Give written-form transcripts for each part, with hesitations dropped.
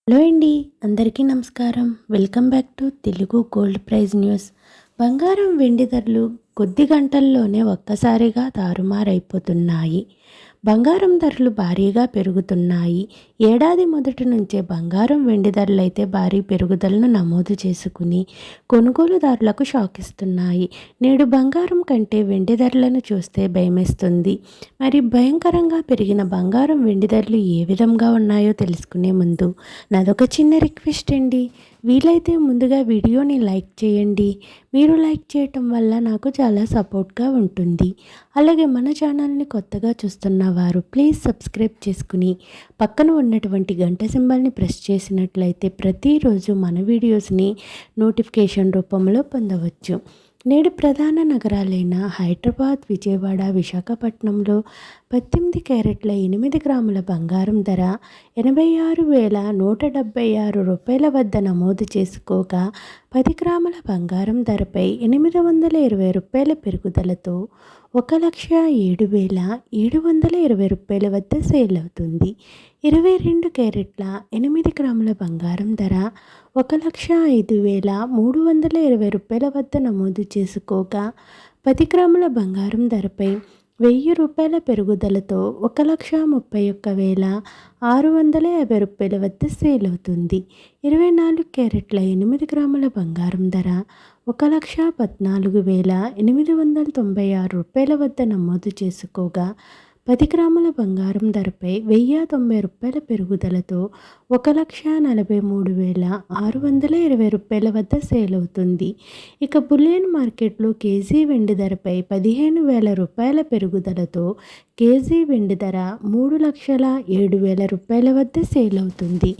Hello అండి, అందరికీ నమస్కారం. Welcome back to Telugu gold price news. బంగారం వెండి ధరలు కొద్ది గంటల్లోనే ఒక్కసారిగా తారుమారైపోతున్నాయి. బంగారం ధరలు భారీగా పెరుగుతున్నాయి. ఏడాది మొదటి నుంచే బంగారం వెండి ధరలు అయితే భారీ పెరుగుదలను నమోదు చేసుకుని కొనుగోలుదారులకు షాక్ ఇస్తున్నాయి. నేడు బంగారం కంటే వెండి ధరలను చూస్తే భయమేస్తుంది. మరి భయంకరంగా పెరిగిన బంగారం వెండి ధరలు ఏ విధంగా ఉన్నాయో తెలుసుకునే ముందు నాదొక చిన్న రిక్వెస్ట్ అండి. వీలైతే ముందుగా వీడియోని లైక్ చేయండి. మీరు లైక్ చేయటం వల్ల నాకు చాలా సపోర్ట్గా ఉంటుంది. అలాగే మన ఛానల్ని కొత్తగా చూస్తున్న వారు ప్లీజ్ సబ్స్క్రైబ్ చేసుకుని పక్కన ఉన్నటువంటి గంట సింబల్ని ప్రెస్ చేసినట్లయితే ప్రతిరోజు మన వీడియోస్ని నోటిఫికేషన్ రూపంలో పొందవచ్చు. నేడు ప్రధాన నగరాలైన హైదరాబాద్, విజయవాడ, విశాఖపట్నంలో 18 క్యారెట్ల 8 గ్రాముల బంగారం ధర 86,176 రూపాయల వద్ద నమోదు చేసుకోగా 10 గ్రాముల బంగారం ధరపై 820 రూపాయల పెరుగుదలతో 1,07,720 రూపాయల వద్ద సేల్ అవుతుంది. 22 క్యారెట్ల 8 గ్రాముల బంగారం ధర 1,05,320 రూపాయల వద్ద నమోదు చేసుకోగా 10 గ్రాముల బంగారం ధరపై 1,000 రూపాయల పెరుగుదలతో 1,31,650 రూపాయల వద్ద సేల్ అవుతుంది. 24 క్యారెట్ల 8 గ్రాముల బంగారం ధర 1,14,896 రూపాయల వద్ద నమోదు చేసుకోగా 10 గ్రాముల బంగారం ధరపై 1,090 రూపాయల పెరుగుదలతో 1,43,620 రూపాయల వద్ద సేల్ అవుతుంది. ఇక బులియన్ మార్కెట్లో కేజీ వెండి ధరపై 15,000 రూపాయల పెరుగుదలతో కేజీ వెండి ధర 3,07,000 రూపాయల వద్ద సేల్ అవుతుంది.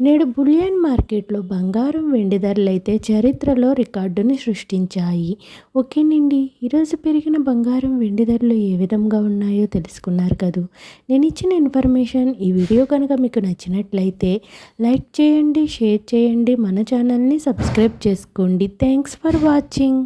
నేడు బులియన్ మార్కెట్లో బంగారం వెండి ధరలు అయితే చరిత్రలో రికార్డుని సృష్టించాయి. ఓకేనండి, ఈరోజు పెరిగిన బంగారం వెండి ధరలు ఏ విధంగా ఉన్నాయో తెలుసుకున్నారు కదూ. నేను ఇచ్చిన ఇన్ఫర్మేషన్ ఈ వీడియో కనుక మీకు నచ్చినట్లయితే లైక్ చేయండి, షేర్ చేయండి, మన ఛానల్ని సబ్స్క్రైబ్ చేసుకోండి. Thanks for watching.